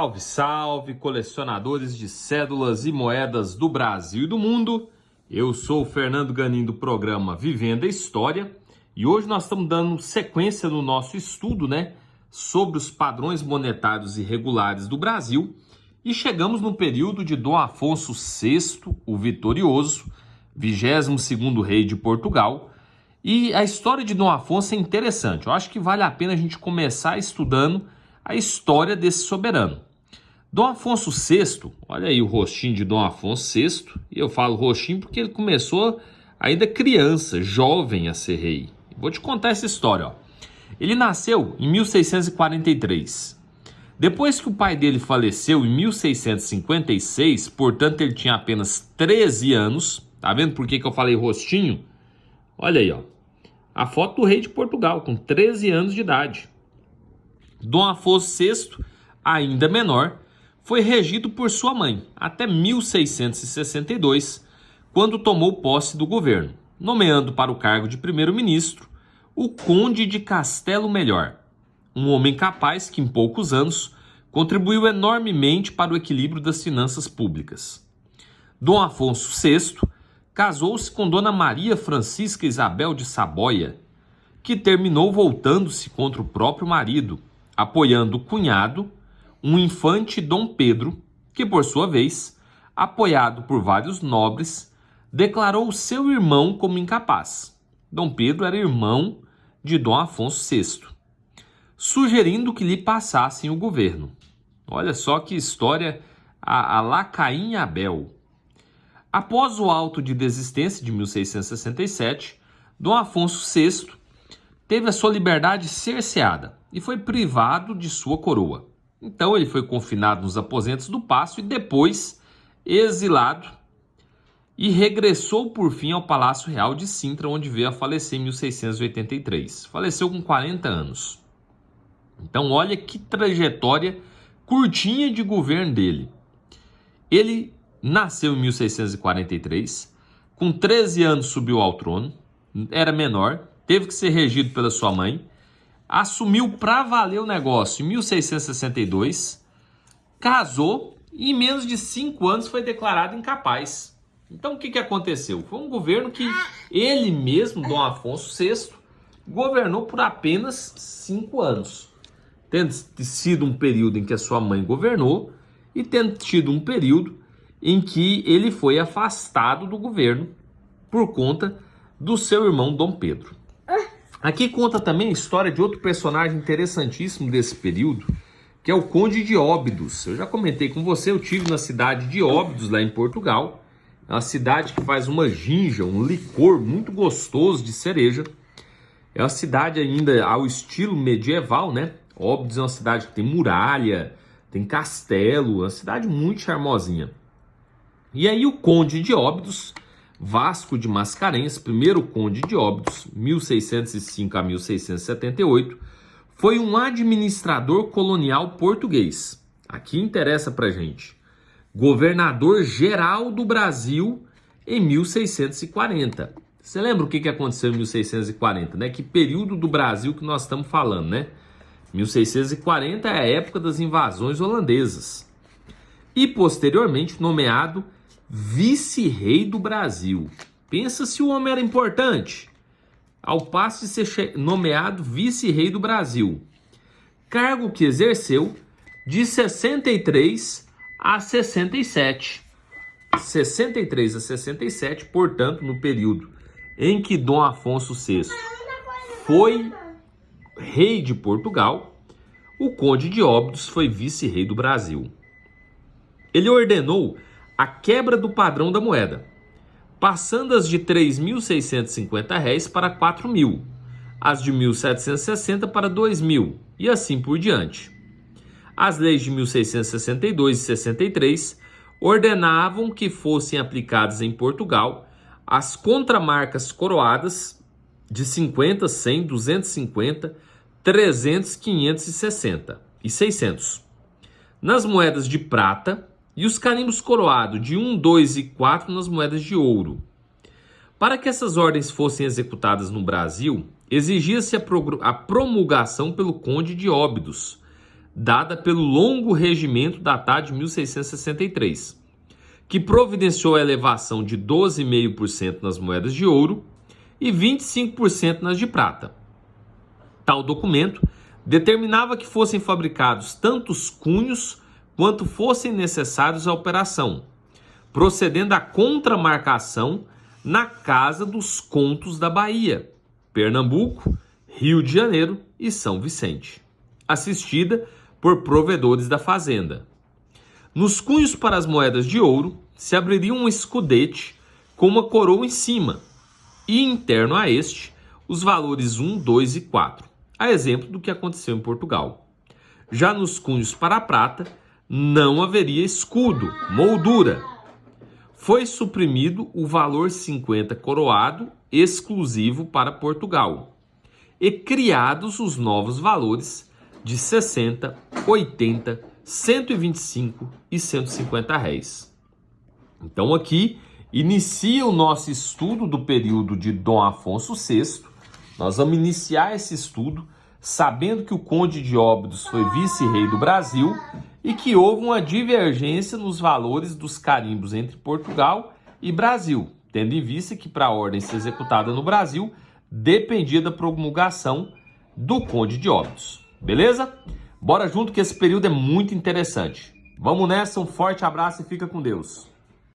Salve, salve, colecionadores de cédulas e moedas do Brasil e do mundo. Eu sou o Fernando Ganin do programa Vivendo a História e hoje nós estamos dando sequência no nosso estudo, sobre os padrões monetários irregulares do Brasil e chegamos no período de Dom Afonso VI, o Vitorioso, 22º rei de Portugal. E a história de Dom Afonso é interessante. Eu acho que vale a pena a gente começar estudando a história desse soberano. Dom Afonso VI, olha aí o rostinho de Dom Afonso VI, e eu falo rostinho porque ele começou ainda criança, jovem a ser rei. Vou te contar essa história. Ele nasceu em 1643. Depois que o pai dele faleceu em 1656, portanto ele tinha apenas 13 anos. Tá vendo por que eu falei rostinho? Olha aí, a foto do rei de Portugal, com 13 anos de idade. Dom Afonso VI, ainda menor, foi regido por sua mãe até 1662, quando tomou posse do governo, nomeando para o cargo de primeiro-ministro o Conde de Castelo Melhor, um homem capaz que em poucos anos contribuiu enormemente para o equilíbrio das finanças públicas. Dom Afonso VI casou-se com Dona Maria Francisca Isabel de Saboia, que terminou voltando-se contra o próprio marido, apoiando o cunhado, um infante Dom Pedro, que por sua vez, apoiado por vários nobres, declarou o seu irmão como incapaz. Dom Pedro era irmão de Dom Afonso VI, sugerindo que lhe passassem o governo. Olha só que história a la Caim e Abel. Após o auto de desistência de 1667, Dom Afonso VI teve a sua liberdade cerceada e foi privado de sua coroa. Então ele foi confinado nos aposentos do Paço e depois exilado e regressou por fim ao Palácio Real de Sintra, onde veio a falecer em 1683. Faleceu com 40 anos. Então olha que trajetória curtinha de governo dele. Ele nasceu em 1643, com 13 anos subiu ao trono, era menor, teve que ser regido pela sua mãe, assumiu para valer o negócio em 1662, casou e em menos de 5 anos foi declarado incapaz. Então o que aconteceu? Foi um governo que ele mesmo, Dom Afonso VI, governou por apenas 5 anos. Tendo sido um período em que a sua mãe governou e tendo tido um período em que ele foi afastado do governo por conta do seu irmão Dom Pedro. Aqui conta também a história de outro personagem interessantíssimo desse período, que é o Conde de Óbidos. Eu já comentei com você, eu estive na cidade de Óbidos, lá em Portugal. É uma cidade que faz uma ginja, um licor muito gostoso de cereja. É uma cidade ainda ao estilo medieval, Óbidos é uma cidade que tem muralha, tem castelo, é uma cidade muito charmosinha. E aí o Conde de Óbidos, Vasco de Mascarenhas, primeiro Conde de Óbidos, 1605 a 1678, foi um administrador colonial português. Aqui interessa pra gente. Governador geral do Brasil em 1640. Você lembra o que aconteceu em 1640, Que período do Brasil que nós estamos falando, 1640 é a época das invasões holandesas. E posteriormente nomeado vice-rei do Brasil. Pensa se o homem era importante. Ao passo de ser nomeado vice-rei do Brasil. Cargo que exerceu de 63 a 67. 63 a 67, portanto, no período em que Dom Afonso VI foi rei de Portugal, o Conde de Óbidos foi vice-rei do Brasil. Ele ordenou a quebra do padrão da moeda, passando as de R$ 3.650 para R$ 4.000, as de 1.760 para R$ 2.000 e assim por diante. As leis de 1662 e 63 ordenavam que fossem aplicadas em Portugal as contramarcas coroadas de 50, 100, 250, 300, 560 e 600. Nas moedas de prata, e os carimbos coroados de 1, 2 e 4 nas moedas de ouro. Para que essas ordens fossem executadas no Brasil, exigia-se a promulgação pelo Conde de Óbidos dada pelo longo regimento datado de 1663, que providenciou a elevação de 12,5% nas moedas de ouro e 25% nas de prata. Tal documento determinava que fossem fabricados tantos cunhos quanto fossem necessários à operação, procedendo à contramarcação na Casa dos Contos da Bahia, Pernambuco, Rio de Janeiro e São Vicente, assistida por provedores da fazenda. Nos cunhos para as moedas de ouro se abriria um escudete com uma coroa em cima e interno a este os valores 1, 2 e 4, a exemplo do que aconteceu em Portugal. Já nos cunhos para a prata não haveria escudo, moldura. Foi suprimido o valor 50 coroado exclusivo para Portugal e criados os novos valores de 60, 80, 125 e 150 réis. Então aqui inicia o nosso estudo do período de Dom Afonso VI. Nós vamos iniciar esse estudo sabendo que o Conde de Óbidos foi vice-rei do Brasil e que houve uma divergência nos valores dos carimbos entre Portugal e Brasil, tendo em vista que para a ordem ser executada no Brasil dependia da promulgação do Conde de Óbidos. Beleza? Bora junto que esse período é muito interessante. Vamos nessa, um forte abraço e fica com Deus.